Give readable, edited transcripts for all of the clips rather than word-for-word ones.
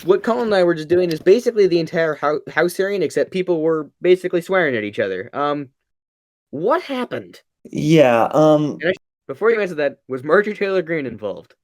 what Colin and I were just doing is basically the entire house hearing, except people were basically swearing at each other. What happened? Yeah, And before you answer that, was Marjorie Taylor Greene involved?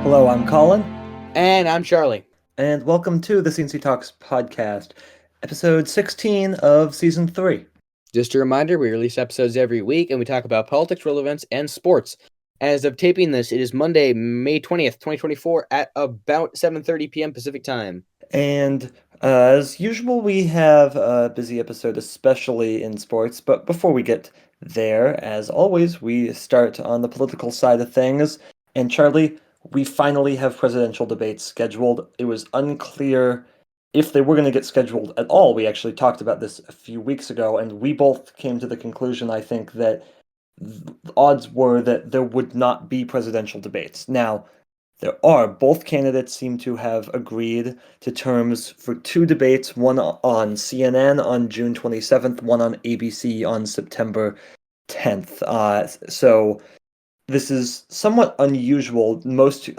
hello, I'm Colin, And I'm Charlie. and welcome to the C&C Talks podcast, episode 16 of season 3. Just a reminder, we release episodes every week, and we talk about politics, world events, and sports. As of taping this, it is Monday, May 20th, 2024, at about 7:30 p.m. Pacific time. And as usual, we have a busy episode, especially in sports. But before we get there, as always, we start on the political side of things. And Charlie, we finally have presidential debates scheduled. It was unclear if they were going to get scheduled at all. We actually talked about this a few weeks ago, and we both came to the conclusion, I think, that the odds were that there would not be presidential debates. Now, both candidates seem to have agreed to terms for two debates, one on CNN on June 27th, one on ABC on September 10th. So this is somewhat unusual. Most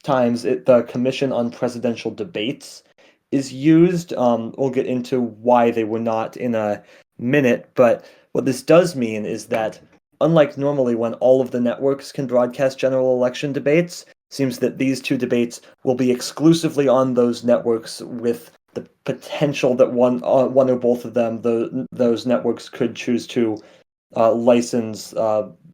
times, the Commission on Presidential Debates is used. We'll get into why they were not in a minute, but what this does mean is that, unlike normally when all of the networks can broadcast general election debates, seems that these two debates will be exclusively on those networks, with the potential that one or both of them, those networks, could choose to license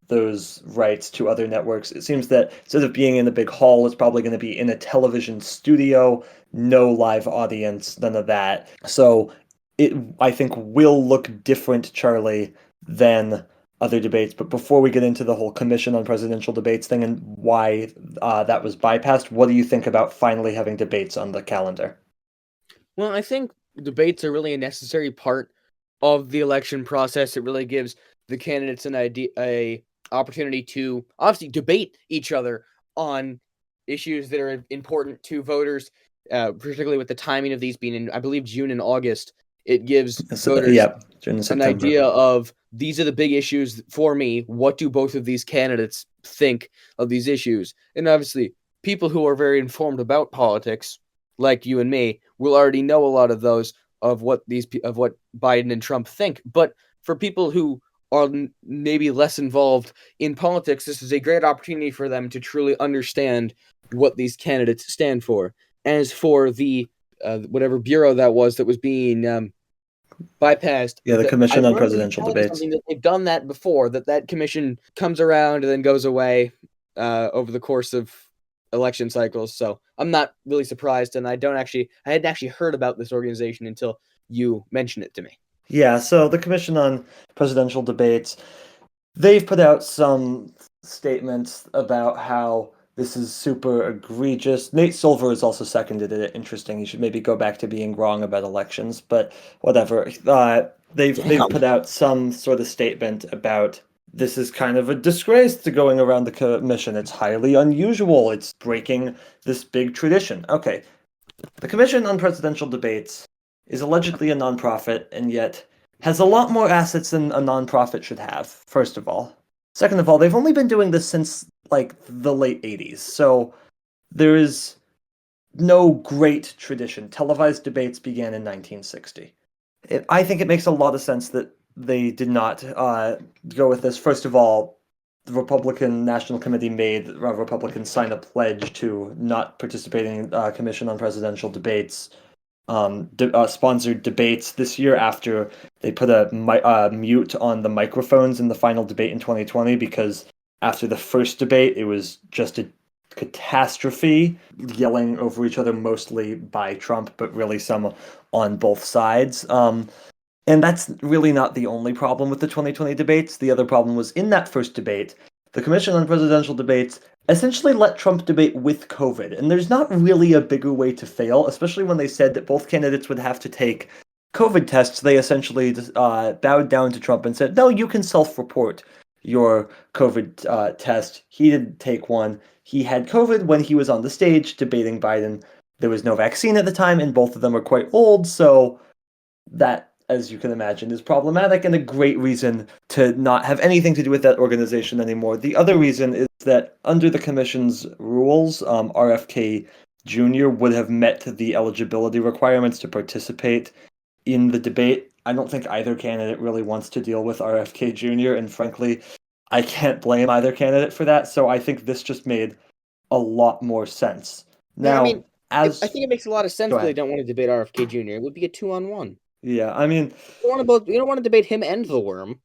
those rights to other networks. It seems that instead of being in a big hall, it's probably going to be in a television studio, no live audience, none of that. So it, I think, will look different, Charlie, than other debates. But before we get into the whole Commission on Presidential Debates thing and why that was bypassed, what do you think about finally having debates on the calendar? Well, I think debates are really a necessary part of the election process. It really gives the candidates a opportunity to obviously debate each other on issues that are important to voters, particularly with the timing of these being in, I believe, June and August. It gives voters Yeah, June and an September. idea of these are the big issues for me. What do both of these candidates think of these issues? And obviously, people who are very informed about politics, like you and me, will already know a lot of those of what Biden and Trump think. But for people who are maybe less involved in politics, this is a great opportunity for them to truly understand what these candidates stand for. As for the whatever bureau that was being bypassed, Yeah, the I Commission on remember you Presidential telling me Debates. something that they've done that before. That commission comes around and then goes away over the course of election cycles. So I'm not really surprised, and I hadn't actually heard about this organization until you mentioned it to me. Yeah, so the Commission on Presidential Debates, they've put out some statements about how this is super egregious. Nate Silver has also seconded it. Interesting. He should maybe go back to being wrong about elections, but whatever. They've Damn. put out some sort of statement about this is kind of a disgrace to going around the commission. It's highly unusual. It's breaking this big tradition. Okay, the Commission on Presidential Debates is allegedly a nonprofit and yet has a lot more assets than a nonprofit should have, first of all. Second of all, they've only been doing this since like the late 80s, so there is no great tradition. Televised debates began in 1960. I think it makes a lot of sense that they did not go with this. First of all, the Republican National Committee made Republicans sign a pledge to not participating in Commission on Presidential Debates, sponsored debates this year after they put a mute on the microphones in the final debate in 2020, because after the first debate, it was just a catastrophe, yelling over each other, mostly by Trump, but really some on both sides. And that's really not the only problem with the 2020 debates. The other problem was in that first debate, the Commission on Presidential Debates essentially let Trump debate with COVID. And there's not really a bigger way to fail, especially when they said that both candidates would have to take COVID tests. They essentially bowed down to Trump and said, no, you can self-report your COVID test. He didn't take one. He had COVID when he was on the stage debating Biden. There was no vaccine at the time, and both of them are quite old, so that, as you can imagine, is problematic and a great reason to not have anything to do with that organization anymore. The other reason is that under the commission's rules, RFK Jr. would have met the eligibility requirements to participate in the debate. I don't think either candidate really wants to deal with RFK Jr., and frankly, I can't blame either candidate for that, so I think this just made a lot more sense. No, I Now, mean, I as think it makes a lot of sense go that they ahead. don't want to debate RFK Jr. It would be a 2-on-1. Yeah, I mean, You don't want to debate him and the worm.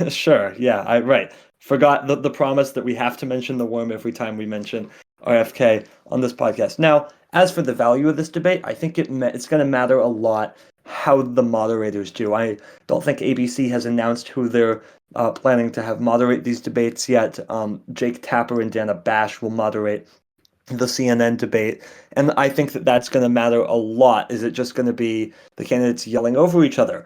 sure. Yeah, I right. Forgot the promise that we have to mention the worm every time we mention RFK on this podcast. Now, as for the value of this debate, I think it's going to matter a lot how the moderators do. I don't think ABC has announced who they're planning to have moderate these debates yet. Jake Tapper and Dana Bash will moderate the CNN debate. And I think that that's going to matter a lot. Is it just going to be the candidates yelling over each other?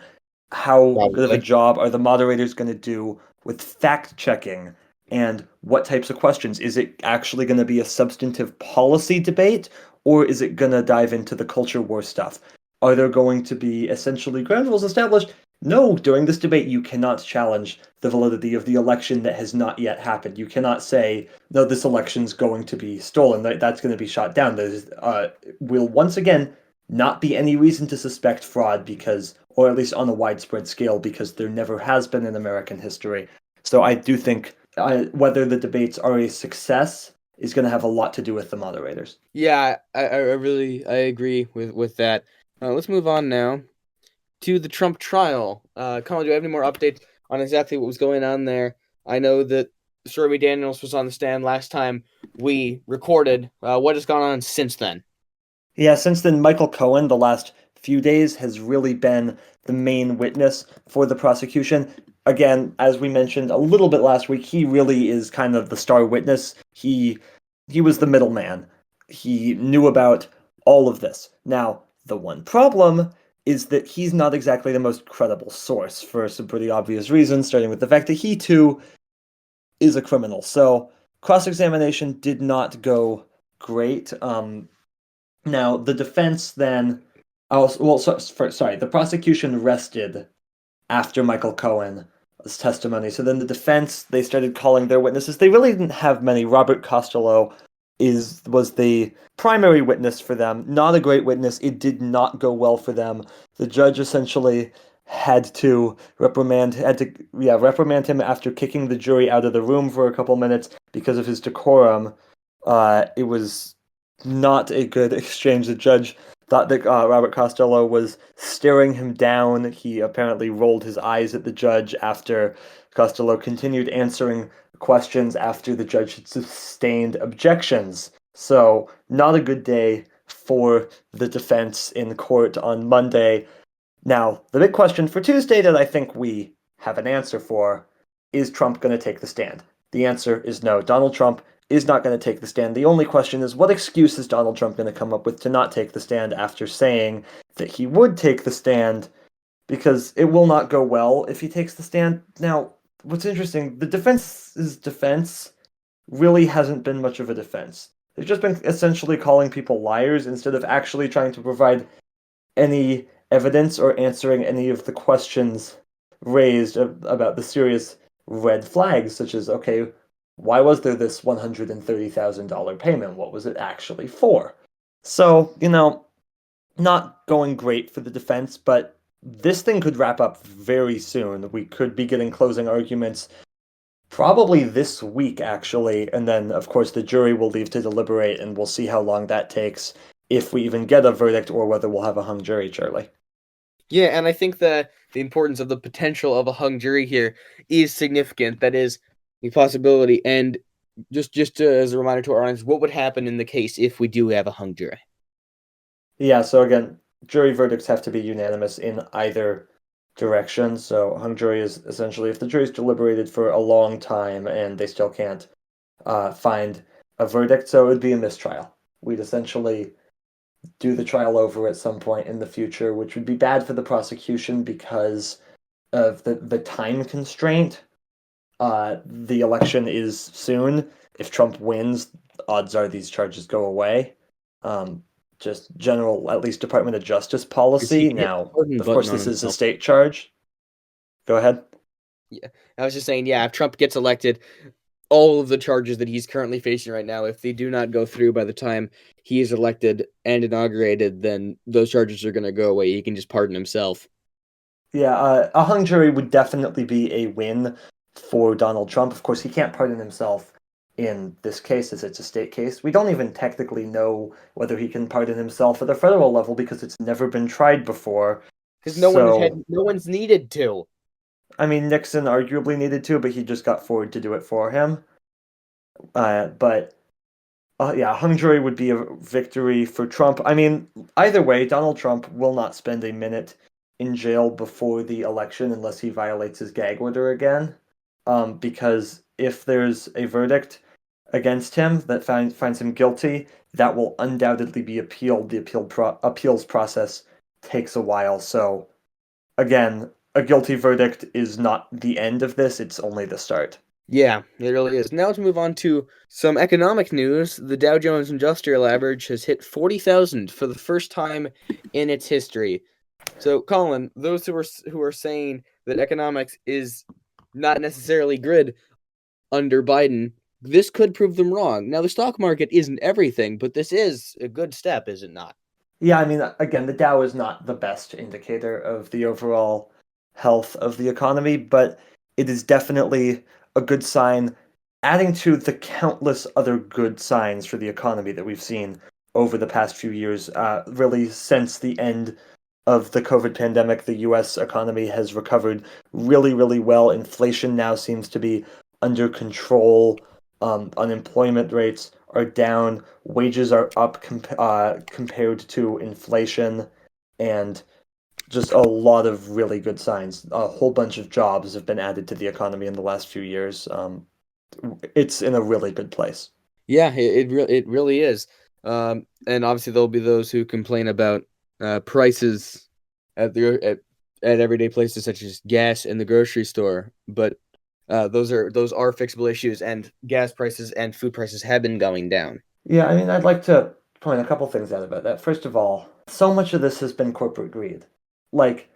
How good of a Probably. job are the moderators going to do with fact checking? And what types of questions? Is it actually going to be a substantive policy debate, or is it going to dive into the culture war stuff? Are there going to be essentially ground rules established? No, during this debate, you cannot challenge the validity of the election that has not yet happened. You cannot say, no, this election's going to be stolen. That's going to be shot down. There's will once again not be any reason to suspect fraud because, or at least on a widespread scale, because there never has been in American history. So I do think whether the debates are a success is going to have a lot to do with the moderators. Yeah, I agree with that. Let's move on now to the Trump trial. Colin, do you have any more updates on exactly what was going on there? I know that Stormy Daniels was on the stand last time we recorded. What has gone on since then? Yeah, since then, Michael Cohen, the last few days, has really been the main witness for the prosecution. Again, as we mentioned a little bit last week, he really is kind of the star witness. He was the middleman. He knew about all of this. Now, the one problem is that he's not exactly the most credible source for some pretty obvious reasons, starting with the fact that he too is a criminal. So cross-examination did not go great. Now, the defense then, sorry, the prosecution rested after Michael Cohen's testimony. So then the defense, they started calling their witnesses. They really didn't have many. Robert Costello was the primary witness for them. Not a great witness. It did not go well for them. The judge essentially had to reprimand him after kicking the jury out of the room for a couple minutes because of his decorum. It was not a good exchange. The judge thought that Robert Costello was staring him down. He apparently rolled his eyes at the judge after Costello continued answering questions after the judge had sustained objections. So, not a good day for the defense in court on Monday. Now, the big question for Tuesday that I think we have an answer for is Trump going to take the stand? The answer is no. Donald Trump is not going to take the stand. The only question is, what excuse is Donald Trump going to come up with to not take the stand after saying that he would take the stand? Because it will not go well if he takes the stand. Now, what's interesting, the defense's defense really hasn't been much of a defense. They've just been essentially calling people liars instead of actually trying to provide any evidence or answering any of the questions raised about the serious red flags, such as, okay, why was there this $130,000 payment? What was it actually for? So, not going great for the defense, but this thing could wrap up very soon. We could be getting closing arguments probably this week, actually, and then, of course, the jury will leave to deliberate, and we'll see how long that takes, if we even get a verdict, or whether we'll have a hung jury, Charlie. Yeah, and I think that the importance of the potential of a hung jury here is significant. That is the possibility. And just as a reminder to our audience, what would happen in the case if we do have a hung jury? Yeah, so again, jury verdicts have to be unanimous in either direction. So hung jury is essentially if the jury's deliberated for a long time and they still can't find a verdict. So it would be a mistrial. We'd essentially do the trial over at some point in the future, which would be bad for the prosecution because of the time constraint. The election is soon. If Trump wins, odds are these charges go away. Um, just general, at least Department of Justice Because he policy. can hit the Now, pardon of button course, on this is a himself. state charge. Go ahead. Yeah, I was just saying, yeah, if Trump gets elected, all of the charges that he's currently facing right now, if they do not go through by the time he is elected and inaugurated, then those charges are going to go away. He can just pardon himself. Yeah, a hung jury would definitely be a win for Donald Trump. Of course, he can't pardon himself in this case as it's a state case. We don't even technically know whether he can pardon himself at the federal level because it's never been tried before. Because So, no one's needed to. I mean, Nixon arguably needed to, but he just got Ford to do it for him. But yeah, a hung jury would be a victory for Trump. I mean, either way, Donald Trump will not spend a minute in jail before the election unless he violates his gag order again. Because if there's a verdict against him that finds him guilty, that will undoubtedly be appealed. The appeals process takes a while. So, again, a guilty verdict is not the end of this, it's only the start. Yeah, it really is. Now to move on to some economic news. The Dow Jones Industrial Average has hit 40,000 for the first time in its history. So, Colin, those who are saying that economics is not necessarily good under Biden, this could prove them wrong. Now, the stock market isn't everything, but this is a good step, is it not? Yeah, I mean, again, the Dow is not the best indicator of the overall health of the economy, but it is definitely a good sign, adding to the countless other good signs for the economy that we've seen over the past few years. Really, since the end of the COVID pandemic, the US economy has recovered really, really well. Inflation now seems to be under control. Unemployment rates are down, wages are up compared to inflation, and just a lot of really good signs. A whole bunch of jobs have been added to the economy in the last few years. It's in a really good place. Yeah, it really is. And obviously there'll be those who complain about prices at the at everyday places such as gas in the grocery store, but those are fixable issues, and gas prices and food prices have been going down. Yeah, I mean, I'd like to point a couple things out about that. First of all, so much of this has been corporate greed. Like,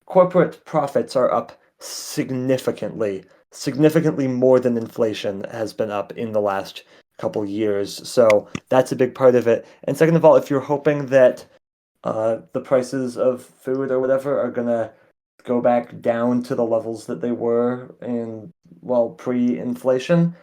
corporate profits are up significantly, significantly more than inflation has been up in the last couple years. So that's a big part of it. And second of all, if you're hoping that the prices of food or whatever are gonna go back down to the levels that they were in, well, pre-inflation,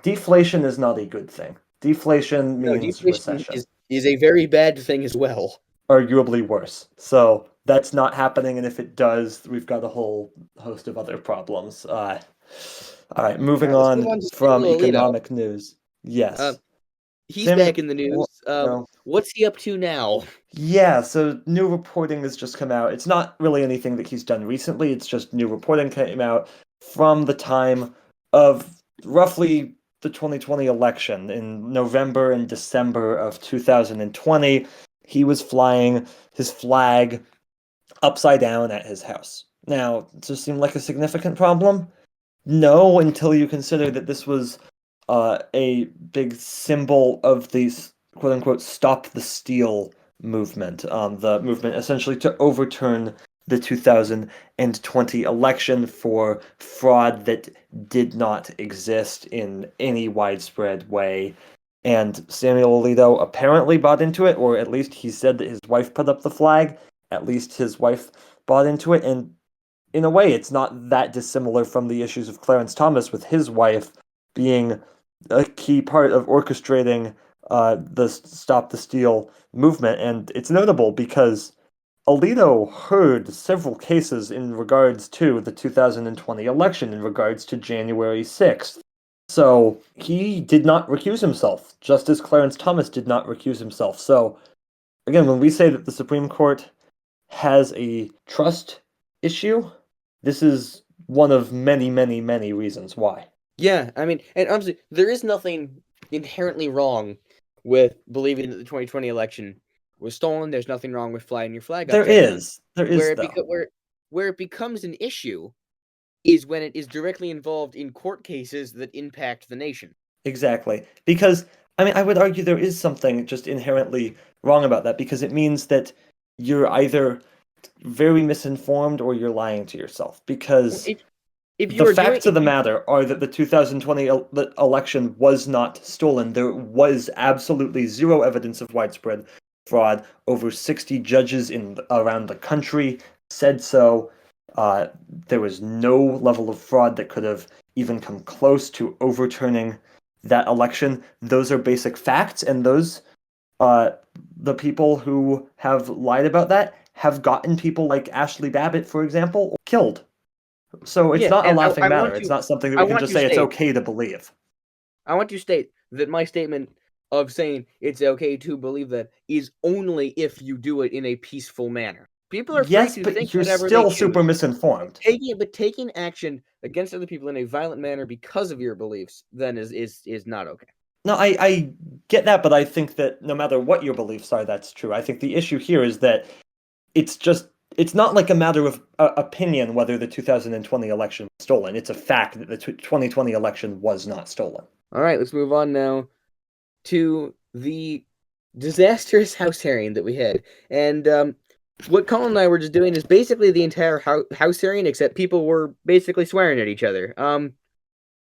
deflation is not a good thing. Deflation No, means deflation recession, is a very bad thing as well. arguably worse. So that's not happening, and if it does, we've got a whole host of other problems. All right, All moving right, let's move on on to from Samuel Alito. economic news. Uh, Yes, he's Samuel. back in the news. No. What's he up to now? Yeah, so new reporting has just come out. It's not really anything that he's done recently, it's just new reporting came out from the time of roughly the 2020 election. In November and December of 2020, he was flying his flag upside down at his house. Now, does this seem like a significant problem? No, until you consider that this was a big symbol of the quote unquote "Stop the Steal" movement. The movement essentially to overturn the 2020 election for fraud that did not exist in any widespread way. And Samuel Alito apparently bought into it, or at least he said that his wife put up the flag. At least his wife bought into it. And in a way, it's not that dissimilar from the issues of Clarence Thomas with his wife being a key part of orchestrating the Stop the Steal movement. And it's notable because Alito heard several cases in regards to the 2020 election, in regards to January 6th. So he did not recuse himself, just as Clarence Thomas did not recuse himself. So, again, when we say that the Supreme Court has a trust issue, this is one of many, many, many reasons why. Yeah, I mean, and obviously, there is nothing inherently wrong with believing that the 2020 election was stolen. There's nothing wrong with flying your flag There upside down. is. There Where is, it though. where it becomes an issue is when it is directly involved in court cases that impact the nation. Exactly. Because, I mean, I would argue there is something just inherently wrong about that because it means that you're either very misinformed or you're lying to yourself. Because If you the are doing facts of the matter are that the 2020 election was not stolen. There was absolutely zero evidence of widespread fraud. Over 60 judges in around the country said so. Uh, there was no level of fraud that could have even come close to overturning that election. Those are basic facts, and those uh, the people who have lied about that have gotten people like Ashley Babbitt, for example, killed. So it's yeah, not a and laughing matter. It's not something that I we can want just to say it's state okay to believe. I want to state that my statement of saying it's okay to believe that is only if you do it in a peaceful manner. People are free Yes, to but think you're whatever they still choose. super misinformed. Taking action against other people in a violent manner because of your beliefs then is not okay. No, I get that, but I think that no matter what your beliefs are, that's true. I think the issue here is that it's just it's not like a matter of opinion whether the 2020 election was stolen. It's a fact that the 2020 election was not stolen. All right, let's move on now to the disastrous house hearing that we had. And what Colin and I were just doing is basically the entire house hearing, except people were basically swearing at each other.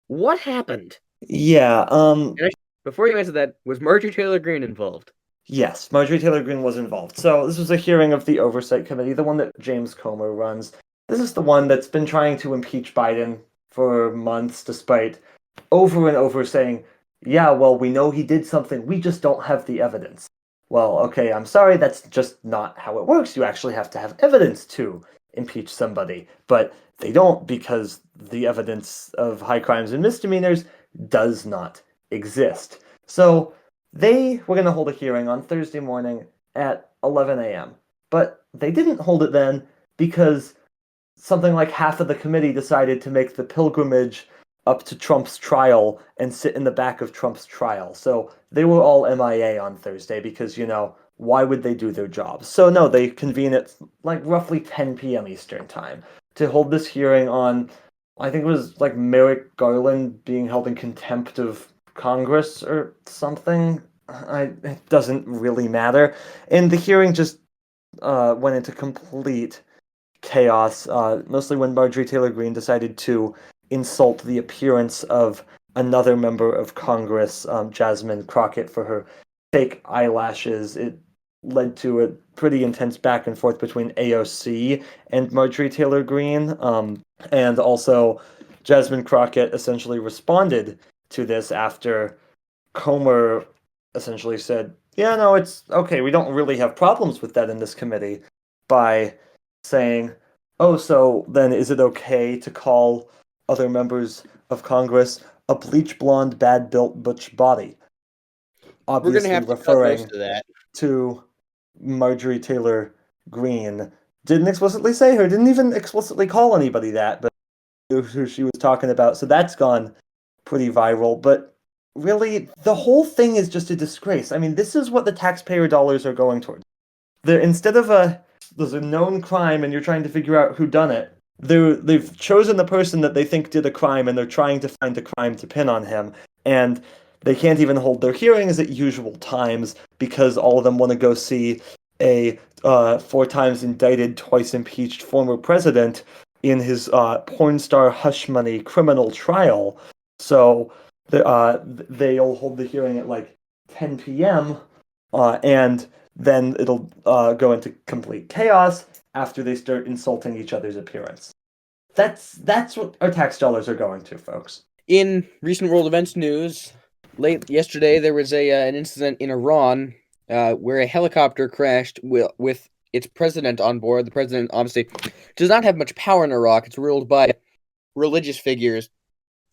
What happened? Yeah, And before you answer that, was Marjorie Taylor Greene involved? yes, Marjorie Taylor Greene was involved. So this was a hearing of the Oversight Committee, the one that James Comer runs. This is the one that's been trying to impeach Biden for months, despite over and over saying, yeah, well, we know he did something, we just don't have the evidence. Well, okay, I'm sorry, that's just not how it works. You actually have to have evidence to impeach somebody. But they don't because the evidence of high crimes and misdemeanors does not exist. So they were going to hold a hearing on Thursday morning at 11 a.m. But they didn't hold it then because something like half of the committee decided to make the pilgrimage up to Trump's trial and sit in the back of Trump's trial. So they were all MIA on Thursday because, why would they do their jobs? So no, they convene at like roughly 10 p.m. Eastern time to hold this hearing on, I think it was like Merrick Garland being held in contempt of Congress or something. It doesn't really matter. And the hearing just went into complete chaos, mostly when Marjorie Taylor Greene decided to insult the appearance of another member of Congress, Jasmine Crockett, for her fake eyelashes. It led to a pretty intense back and forth between AOC and Marjorie Taylor Greene. And also, Jasmine Crockett essentially responded to this after Comer essentially said, yeah, no, it's okay. We don't really have problems with that in this committee by saying, oh, so then is it okay to call other members of Congress a bleach blonde, bad built butch body? We're gonna Obviously have to cut most referring of that. to Marjorie Taylor Greene. Didn't explicitly say her, didn't even explicitly call anybody that, but who she was talking about. So that's gone pretty viral. But really, the whole thing is just a disgrace. I mean, this is what the taxpayer dollars are going towards. Instead of there's a known crime and you're trying to figure out who done it, they've chosen the person that they think did a crime and they're trying to find a crime to pin on him. And they can't even hold their hearings at usual times because all of them want to go see a 4 times indicted, twice impeached former president in his porn star hush money criminal trial. So they'll hold the hearing at like 10 p.m. And then it'll go into complete chaos after they start insulting each other's appearance. That's what our tax dollars are going to, folks. In recent world events news, late yesterday there was an incident in Iran where a helicopter crashed with its president on board. The president obviously does not have much power in Iraq. It's ruled by religious figures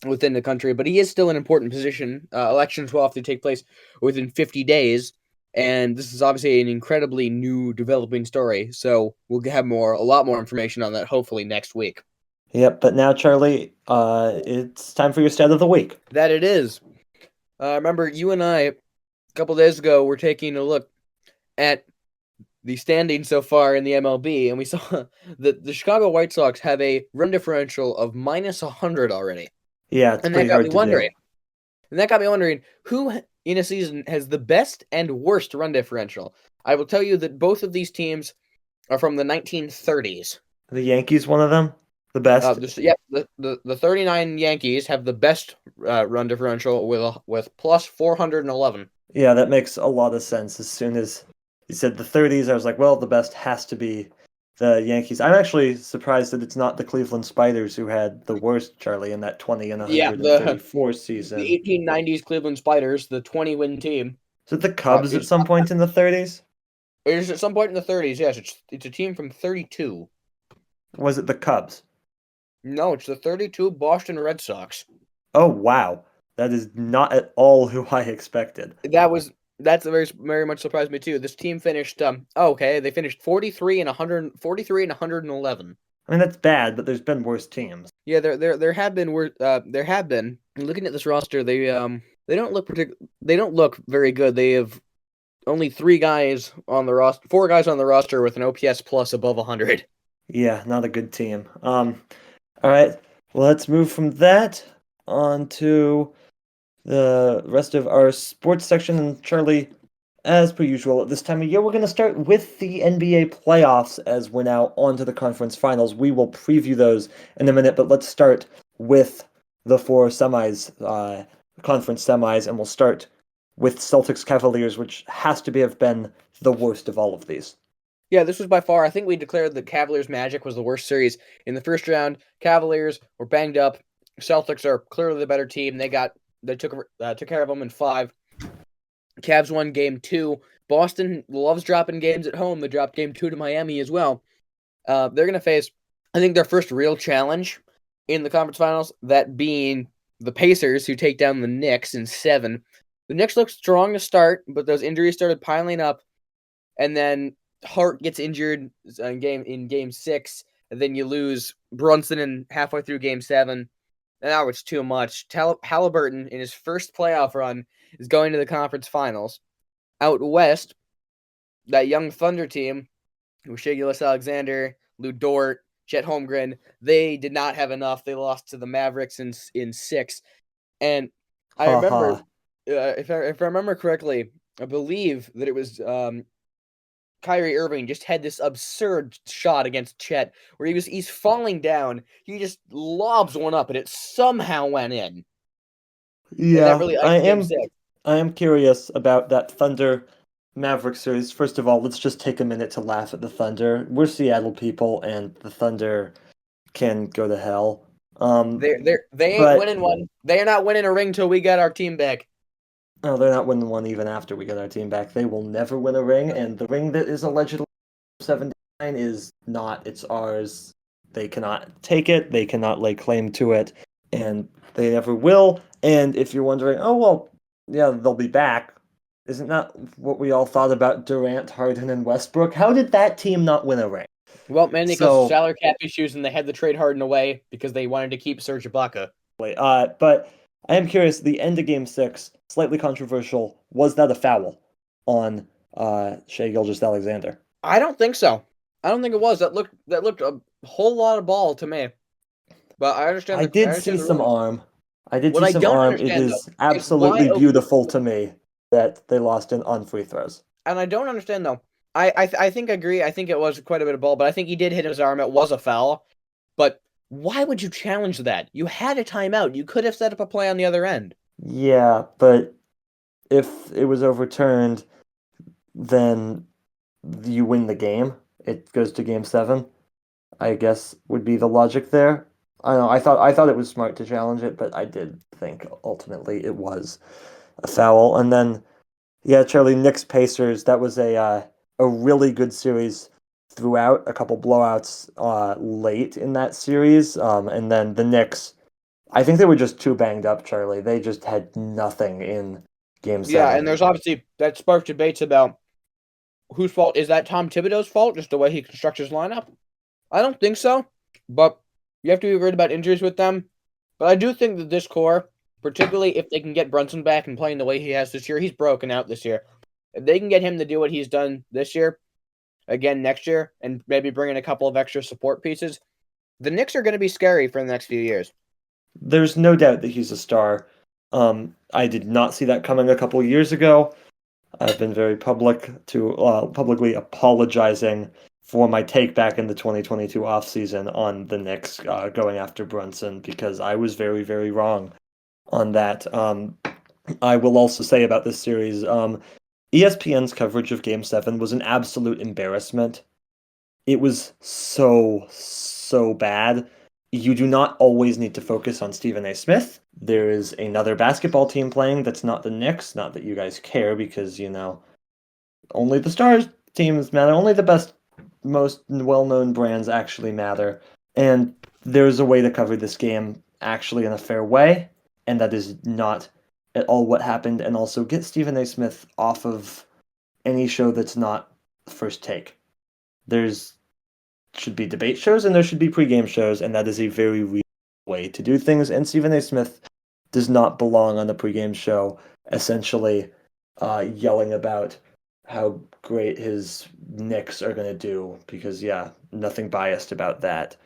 within the country, but he is still an important position. Elections will have to take place within 50 days, and this is obviously an incredibly new developing story. So we'll have a lot more information on that hopefully next week. Yep, but now, Charlie, it's time for your stat of the week. That it is. Remember, you and I, a couple days ago, were taking a look at the standings so far in the MLB, and we saw that the Chicago White Sox have a run differential of minus 100 already. Yeah, it's And that pretty got me hard to do. wondering. And that got me wondering who in a season has the best and worst run differential. I will tell you that both of these teams are from the 1930s. The Yankees, one of them, the best. The 39 Yankees have the best run differential with plus 411. Yeah, that makes a lot of sense. As soon as you said the 30s, I was like, well, the best has to be the Yankees. I'm actually surprised that it's not the Cleveland Spiders who had the worst, Charlie, in that 20 and Yeah, the 134 the season. 1890s Cleveland Spiders, the 20-win team. Was it the Cubs at Is some point in the 30s? it is at some point in the 30s. Yes, it's a team from 32. Was it the Cubs? No, it's the 32 Boston Red Sox. Oh, wow. That is not at all who I expected. That's very much surprised me too. This team finished they finished 43 and 111. I mean, that's bad, but there's been worse teams. Yeah, there have been looking at this roster, they don't look very good. They have only 4 guys on the roster with an OPS plus above 100. Yeah, not a good team. All right, let's move from that on to the rest of our sports section. And Charlie, as per usual, at this time of year, we're going to start with the NBA playoffs as we're now on to the conference finals. We will preview those in a minute, but let's start with the 4 semis, conference semis, and we'll start with Celtics Cavaliers, which has to have been the worst of all of these. Yeah, this was by far, I think we declared that Cavaliers Magic was the worst series in the first round. Cavaliers were banged up. Celtics are clearly the better team. They took care of them in 5. Cavs won game 2. Boston loves dropping games at home. They dropped game 2 to Miami as well. They're going to face, I think, their first real challenge in the conference finals, that being the Pacers, who take down the Knicks in 7. The Knicks looked strong to start, but those injuries started piling up, and then Hart gets injured in game 6, and then you lose Brunson in halfway through game 7. And now it's too much. Halliburton, in his first playoff run, is going to the conference finals. Out west, that young Thunder team, with Shai Gilgeous-Alexander, Lou Dort, Chet Holmgren, they did not have enough. They lost to the Mavericks in 6. And I remember, if I remember correctly, I believe that it was Kyrie Irving just had this absurd shot against Chet where he's falling down. He just lobs one up and it somehow went in. And that Yeah, really I iced game am 6. I am curious about that Thunder Maverick series. First of all, let's just take a minute to laugh at the Thunder. We're Seattle people, and the Thunder can go to hell. They ain't winning one. They are not winning a ring till we get our team back. No, they're not winning one even after we get our team back. They will never win a ring, and the ring that is allegedly 79 is not. It's ours. They cannot take it. They cannot lay claim to it, and they never will. And if you're wondering, oh well, yeah, they'll be back. Isn't that what we all thought about Durant, Harden, and Westbrook? How did that team not win a ring? Well, mainly because of salary cap issues, and they had to trade Harden away because they wanted to keep Serge Ibaka. But I am curious, the end of Game 6, slightly controversial, was that a foul on Shai Gilgeous-Alexander? I don't think so. I don't think it was. That looked a whole lot of ball to me. But I understand. I did see some arm. It is absolutely beautiful to me that they lost on free throws. And I don't understand, though. I think I agree. I think it was quite a bit of ball, but I think he did hit his arm. It was a foul. But why would you challenge that? You had a timeout. You could have set up a play on the other end. Yeah, but if it was overturned, then you win the game. It goes to Game 7, I guess, would be the logic there. I don't know. I thought it was smart to challenge it, but I did think ultimately it was a foul. And then, yeah, Charlie, Knicks Pacers. That was a really good series throughout. A couple blowouts late in that series, and then the Knicks. I think they were just too banged up, Charlie. They just had nothing in Game 7. Yeah, and there's obviously that sparked debates about whose fault is that. Tom Thibodeau's fault, just the way he constructs his lineup. I don't think so, but You have to be worried about injuries with them. But I do think that this core, particularly if they can get Brunson back and playing the way he has this year, he's broken out this year. If they can get him to do what he's done this year, again next year, and maybe bring in a couple of extra support pieces, the Knicks are going to be scary for the next few years. There's no doubt that he's a star. I did not see that coming a couple years ago. I've been very publicly apologizing for my take back in the 2022 offseason on the Knicks going after Brunson because I was very, very wrong on that. I will also say about this series, ESPN's coverage of Game 7 was an absolute embarrassment. It was so bad. You do not always need to focus on Stephen A. Smith. There is another basketball team playing that's not the Knicks. Not that you guys care because, only the stars teams matter. Only the best, most well-known brands actually matter. And there's a way to cover this game actually in a fair way. And that is not at all what happened. And also get Stephen A. Smith off of any show that's not First Take. There's should be debate shows and there should be pregame shows, and that is a very real way to do things. And Stephen A. Smith does not belong on the pregame show, essentially yelling about how great his Knicks are going to do, because, nothing biased about that.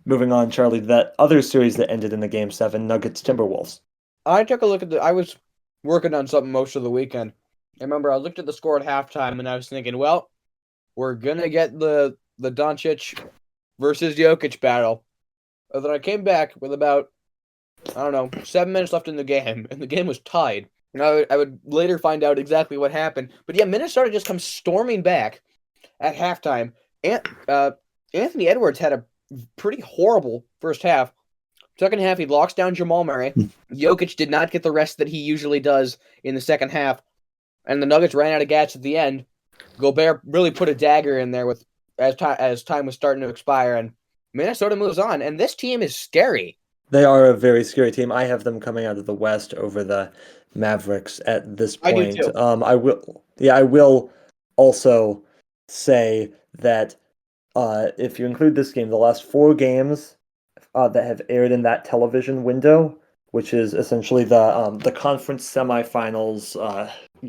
Moving on, Charlie, that other series that ended in the Game 7, Nuggets-Timberwolves. I took a look at I was working on something most of the weekend. I remember I looked at the score at halftime, and I was thinking, well, we're going to get the Doncic versus Jokic battle. And then I came back with about, 7 minutes left in the game, and the game was tied. And I would later find out exactly what happened. But yeah, Minnesota just comes storming back at halftime. And Anthony Edwards had a pretty horrible first half. Second half, he locks down Jamal Murray. Jokic did not get the rest that he usually does in the second half. And the Nuggets ran out of gas at the end. Gobert really put a dagger in there with as time was starting to expire, and Minnesota moves on. And this team is scary. They are a very scary team. I have them coming out of the West over the Mavericks at this point. I do too. I will also say that if you include this game, the last 4 games that have aired in that television window, which is essentially the conference semifinals,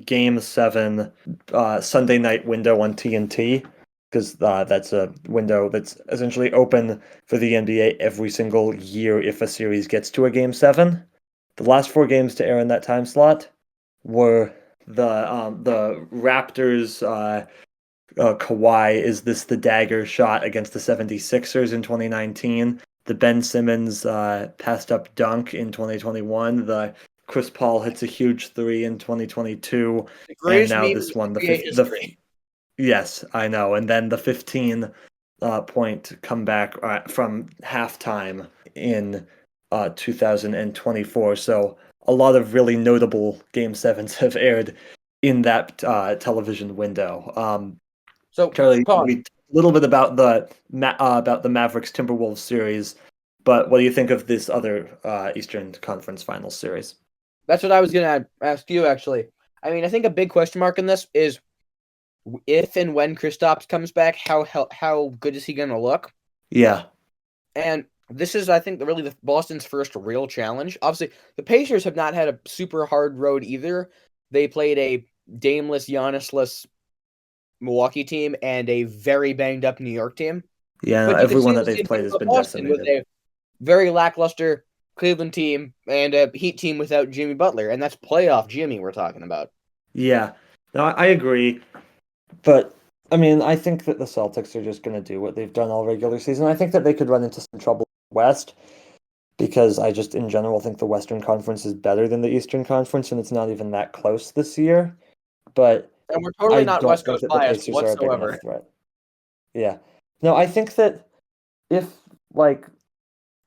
Game 7 Sunday night window on TNT, because that's a window that's essentially open for the NBA every single year if a series gets to a Game 7. The last 4 games to air in that time slot were the Raptors' Kawhi, is this the dagger shot against the 76ers in 2019, the Ben Simmons passed up dunk in 2021, the Chris Paul hits a huge 3 in 2022, and now this one, yes, I know. And then the 15 point comeback from halftime in 2024. So a lot of really notable Game 7s have aired in that television window. So, Charlie, we talked a little bit about the Mavericks Timberwolves series, but what do you think of this other Eastern Conference Finals series? That's what I was going to ask you, actually. I mean, I think a big question mark in this is if and when Kristaps comes back, how good is he going to look? Yeah. And this is, I think, really the Boston's first real challenge. Obviously, the Pacers have not had a super hard road either. They played a Dameless, Giannis-less Milwaukee team and a very banged-up New York team. Yeah, but everyone that they've played has been decimated. With a very lackluster Cleveland team and a Heat team without Jimmy Butler, and that's playoff Jimmy we're talking about. Yeah, no, I agree. But, I mean, I think that the Celtics are just going to do what they've done all regular season. I think that they could run into some trouble in the West because I just, in general, think the Western Conference is better than the Eastern Conference, and it's not even that close this year. But and we're totally not West Coast biased the whatsoever. Are a big enough threat. Yeah. No, I think that if, like,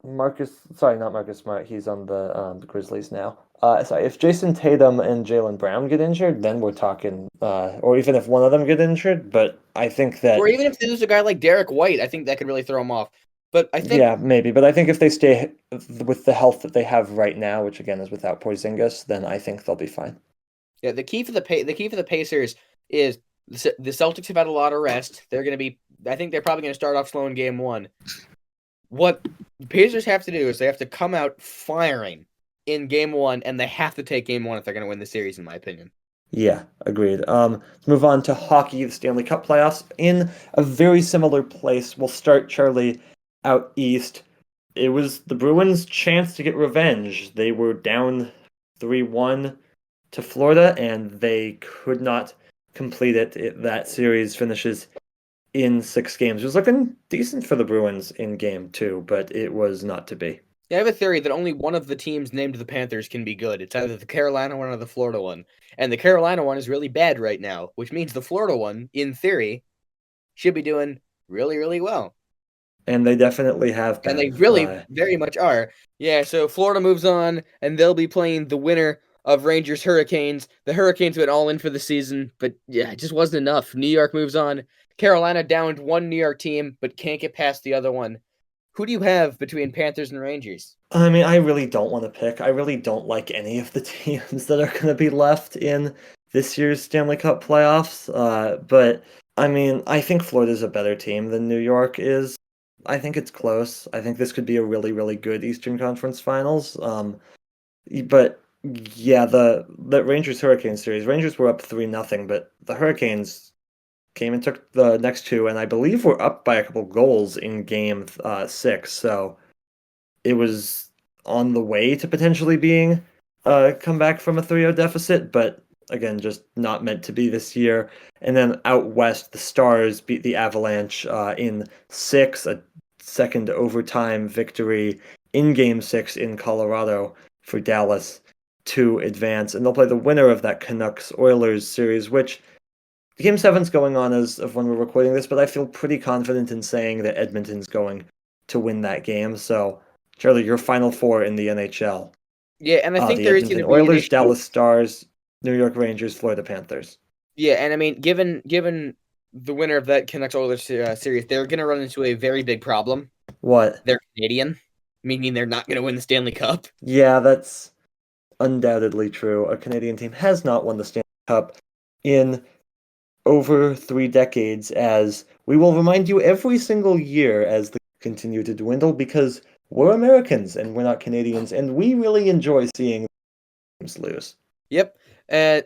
not Marcus Smart, he's on the Grizzlies now. If Jason Tatum and Jaylen Brown get injured, then we're talking, or even if one of them get injured, but I think that... Or even if there's a guy like Derek White, I think that could really throw him off. But I think... Yeah, maybe, but I think if they stay with the health that they have right now, which again is without Porzingis, then I think they'll be fine. Yeah, the key for the Pacers is the Celtics have had a lot of rest. They're going to be... I think they're probably going to start off slow in Game 1. what the Pacers have to do is they have to come out firing in game one, and they have to take game one if they're going to win the series, in my opinion. Yeah, agreed. Let's move on to hockey, the Stanley Cup playoffs. In a very similar place, we'll start, Charlie, out east. It was the Bruins' chance to get revenge. They were down 3-1 to Florida, and they could not complete it. That series finishes in 6 games. It was looking decent for the Bruins in game 2, but it was not to be. Yeah, I have a theory that only one of the teams named the Panthers can be good. It's either the Carolina one or the Florida one. And the Carolina one is really bad right now, which means the Florida one, in theory, should be doing really, really well. And they definitely have And been. they really very much are. Yeah, so Florida moves on, and they'll be playing the winner of Rangers Hurricanes. The Hurricanes went all in for the season, but yeah, it just wasn't enough. New York moves on. Carolina downed one New York team, but can't get past the other one. Who do you have between Panthers and Rangers? I mean, I really don't want to pick. I really don't like any of the teams that are going to be left in this year's Stanley Cup playoffs. But I mean, I think Florida's a better team than New York is. I think it's close. I think this could be a really, really good Eastern Conference Finals. But yeah, the Rangers Hurricanes series, Rangers were up 3-0, but the Hurricanes came and took the next two, and I believe were up by a couple goals in game 6. So it was on the way to potentially being a comeback from a 3-0 deficit, but again, just not meant to be this year. And then out west, the Stars beat the Avalanche in 6, a second overtime victory in game 6 in Colorado for Dallas to advance. And they'll play the winner of that Canucks-Oilers series, which Game 7's going on as of when we're recording this, but I feel pretty confident in saying that Edmonton's going to win that game. So, Charlie, your final 4 in the NHL. Yeah, and I think The there is going Edmonton to be an Oilers, issue. Dallas Stars, New York Rangers, Florida Panthers. Yeah, and I mean, given the winner of that Canucks Oilers series, they're going to run into a very big problem. What? They're Canadian, meaning they're not going to win the Stanley Cup. Yeah, that's undoubtedly true. A Canadian team has not won the Stanley Cup in over 3 decades, as we will remind you every single year as they continue to dwindle, because we're Americans and we're not Canadians, and we really enjoy seeing teams lose. Yep.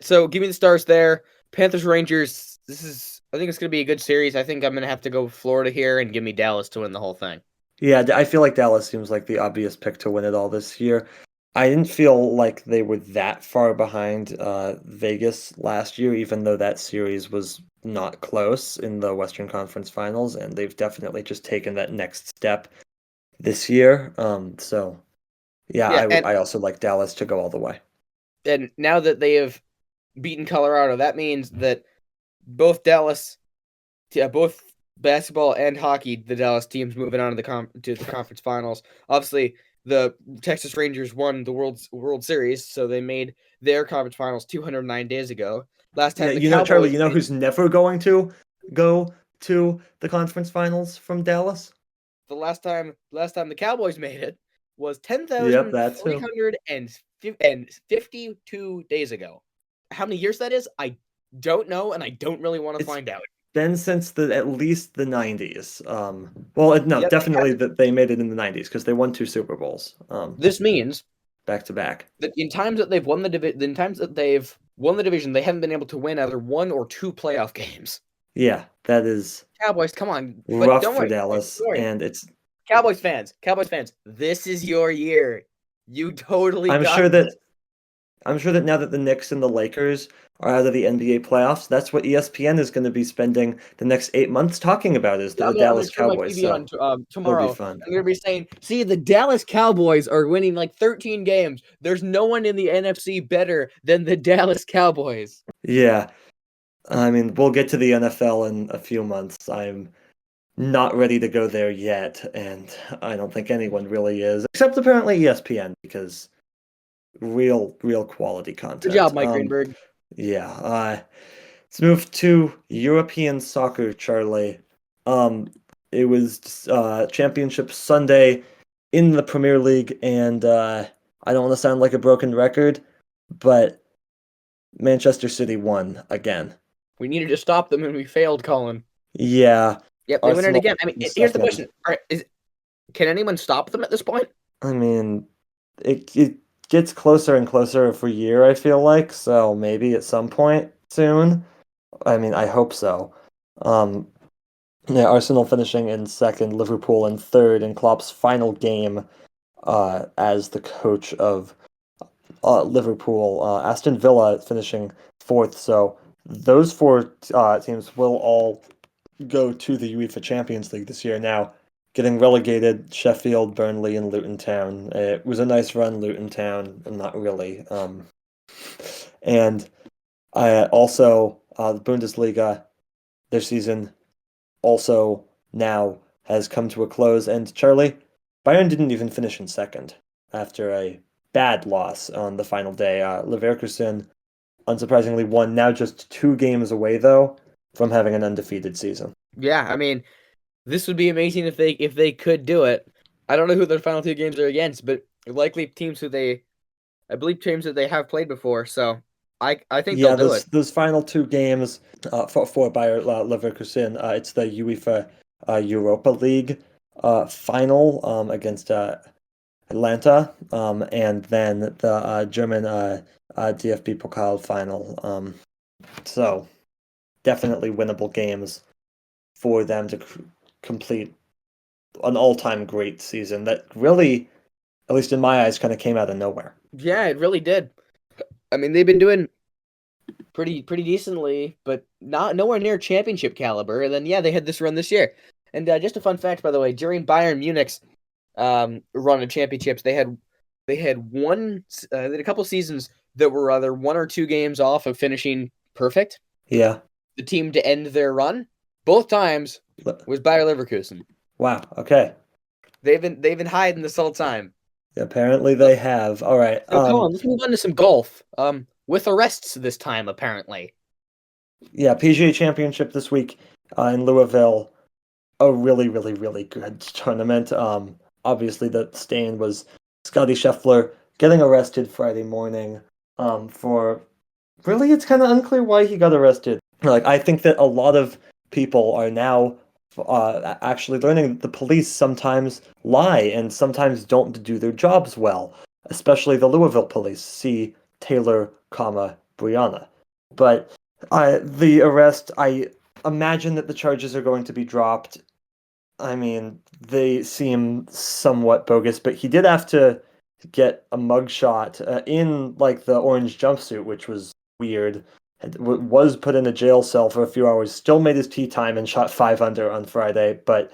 So give me the Stars there. Panthers Rangers. I think it's going to be a good series. I think I'm going to have to go with Florida here and give me Dallas to win the whole thing. Yeah, I feel like Dallas seems like the obvious pick to win it all this year. I didn't feel like they were that far behind Vegas last year, even though that series was not close in the Western Conference Finals, and they've definitely just taken that next step this year. So, yeah, I also like Dallas to go all the way. And now that they have beaten Colorado, that means that both basketball and hockey, the Dallas teams moving on to the conference finals. Obviously, the Texas Rangers won the World Series, so they made their conference finals 209 days ago. Last time, Charlie, you know who's never going to go to the conference finals from Dallas? The last time the Cowboys made it was 10,352 days ago. How many years that is, I don't know, and I don't really want to find out. Been since at least the 90s. Definitely that they made it in the 90s because they won 2 Super Bowls. This means back to back. That in times that they've won the division, they haven't been able to win either 1 or 2 playoff games. Yeah, that is Cowboys. Come on, rough for Dallas, and it's Cowboys fans. This is your year. You totally. I'm sure that now that the Knicks and the Lakers are out of the NBA playoffs, that's what ESPN is going to be spending the next 8 months talking about is the Dallas Cowboys. Tomorrow, I'm going to be saying, see, the Dallas Cowboys are winning like 13 games. There's no one in the NFC better than the Dallas Cowboys. Yeah. I mean, we'll get to the NFL in a few months. I'm not ready to go there yet, and I don't think anyone really is, except apparently ESPN, because real quality content. Good job, Mike Greenberg. Yeah. Let's move to European soccer, Charlie. It was Championship Sunday in the Premier League, and I don't want to sound like a broken record, but Manchester City won again. We needed to stop them, and we failed, Colin. Yeah. Yep, they win it again. I mean, here's the question: Can anyone stop them at this point? I mean, it gets closer and closer every year, I feel like, so maybe at some point soon. I mean, I hope so. Um, yeah, Arsenal finishing in second, Liverpool in third in Klopp's final game as the coach of Liverpool. Aston Villa finishing fourth. So those four teams will all go to the UEFA Champions League this year. Now, getting relegated, Sheffield, Burnley, and Luton Town. It was a nice run, Luton Town, and not really. And also the Bundesliga, their season also now has come to a close. And Charlie, Bayern didn't even finish in second after a bad loss on the final day. Leverkusen, unsurprisingly, won, now just 2 games away, though, from having an undefeated season. Yeah, I mean, this would be amazing if they could do it. I don't know who their final 2 games are against, but likely teams I believe teams that they have played before. So I think they'll Yeah, do it. those final 2 games for Bayer Leverkusen, it's the UEFA Europa League final against Atlanta, and then the German DFB Pokal final. So definitely winnable games for them to complete an all-time great season that really, at least in my eyes, kind of came out of nowhere. Yeah, it really did. I mean, they've been doing pretty decently, but not nowhere near championship caliber. And then yeah, they had this run this year. And just a fun fact, by the way, during Bayern Munich's run of championships, they had one they had a couple seasons that were either 1 or 2 games off of finishing perfect. Yeah. The team to end their run both times was Bayer Leverkusen. Wow. Okay. They've been hiding this whole time. Apparently they have. All right. So Colin, let's move on to some golf. With arrests this time apparently. Yeah, PGA Championship this week in Louisville. A really, really, really good tournament. Obviously the stain was Scotty Scheffler getting arrested Friday morning. For really, it's kind of unclear why he got arrested. Like, I think that a lot of people are now actually learning that the police sometimes lie and sometimes don't do their jobs well, especially the Louisville police. See Taylor, Brianna. But the arrest, I imagine that the charges are going to be dropped. I mean, they seem somewhat bogus, but he did have to get a mugshot in like the orange jumpsuit, which was weird. Was put in a jail cell for a few hours, still made his tee time and shot 5 under on Friday, but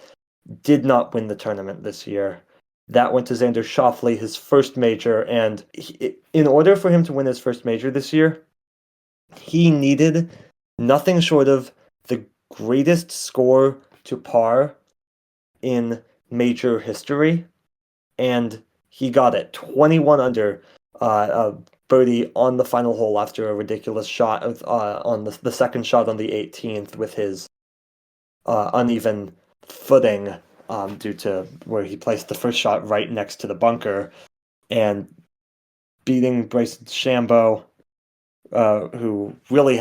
did not win the tournament this year. That went to Xander Schauffele, his first major, and in order for him to win his first major this year, he needed nothing short of the greatest score to par in major history, and he got it. 21 under, birdie on the final hole after a ridiculous shot on the second shot on the 18th with his uneven footing due to where he placed the first shot right next to the bunker, and beating Bryson DeChambeau, who really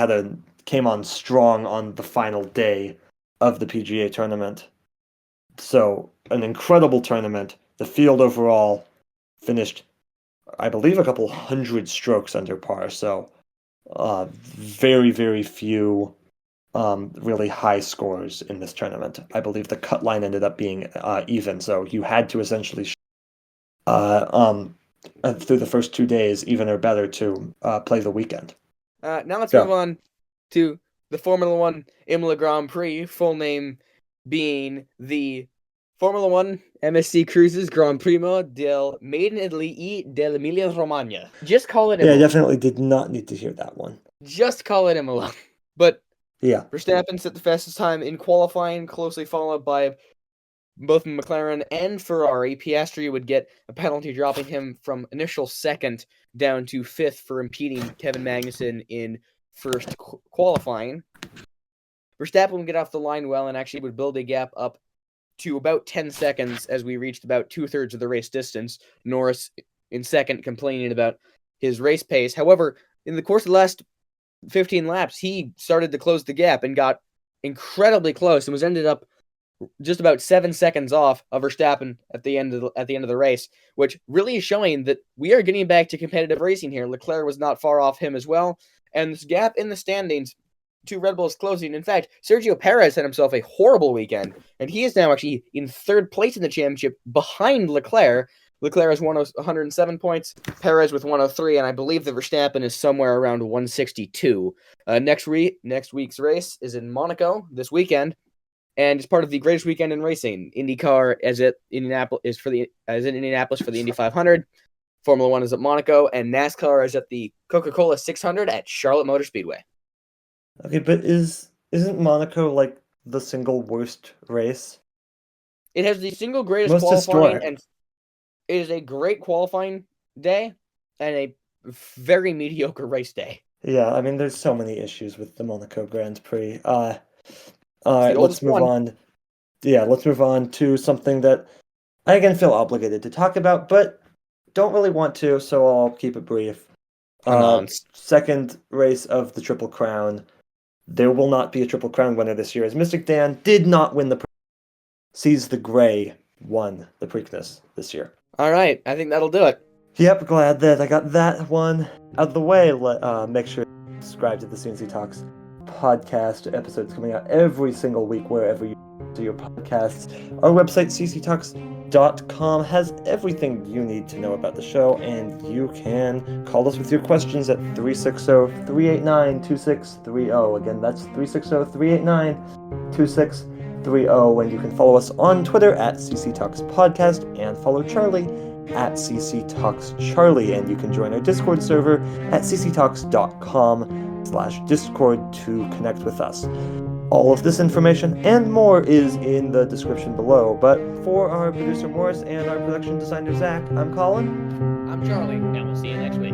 came on strong on the final day of the PGA tournament. So an incredible tournament. The field overall finished, I believe, a couple hundred strokes under par. So very, very few really high scores in this tournament. I believe the cut line ended up being even. So you had to essentially through the first 2 days, even or better, to play the weekend. Now let's move on to the Formula One Imola Grand Prix, full name being the Formula One MSC Cruises Gran Premio del Made in Italy e dell'Emilia Romagna. Just call it Imola. Yeah, I definitely did not need to hear that one. Just call it Imola. But yeah, Verstappen set the fastest time in qualifying, closely followed by both McLaren and Ferrari. Piastri would get a penalty, dropping him from initial second down to fifth for impeding Kevin Magnussen in first qualifying. Verstappen would get off the line well and actually would build a gap up to about 10 seconds as we reached about 2/3 of the race distance. Norris in second, complaining about his race pace. However, in the course of the last 15 laps, he started to close the gap and got incredibly close and was ended up just about 7 seconds off of Verstappen at the end of the race, which really is showing that we are getting back to competitive racing here. Leclerc was not far off him as well, and this gap in the standings to Red Bull is closing. In fact, Sergio Perez had himself a horrible weekend, and he is now actually in third place in the championship behind Leclerc. Leclerc has 107 points, Perez with 103, and I believe that Verstappen is somewhere around 162. Next week's race is in Monaco this weekend, and it's part of the greatest weekend in racing. IndyCar is at Indianapolis for the Indy 500. Formula One is at Monaco, and NASCAR is at the Coca-Cola 600 at Charlotte Motor Speedway. Okay, but isn't Monaco like the single worst race? It has the single greatest Most qualifying, historic. and it is a great qualifying day and a very mediocre race day. Yeah, I mean, there's so many issues with the Monaco Grand Prix. All right, let's move on. Yeah, let's move on to something that I again feel obligated to talk about, but don't really want to, so I'll keep it brief. Second race of the Triple Crown. There will not be a Triple Crown winner this year, as Mystic Dan did not win the Sees the Gray won the Preakness this year. All right, I think that'll do it. Yep, glad that I got that one out of the way. Make sure to subscribe to the C&C Talks podcast. Episodes coming out every single week wherever you do your podcasts. Our website, cctalks.com, has everything you need to know about the show, and you can call us with your questions at 360-389-2630. Again, that's 360-389-2630, and you can follow us on Twitter at CC Talks Podcast, and follow Charlie at CC Talks Charlie, and you can join our Discord server at cctalks.com/discord to connect with us. All of this information and more is in the description below. But for our producer Morris and our production designer Zack, I'm Colin. I'm Charlie, and we'll see you next week.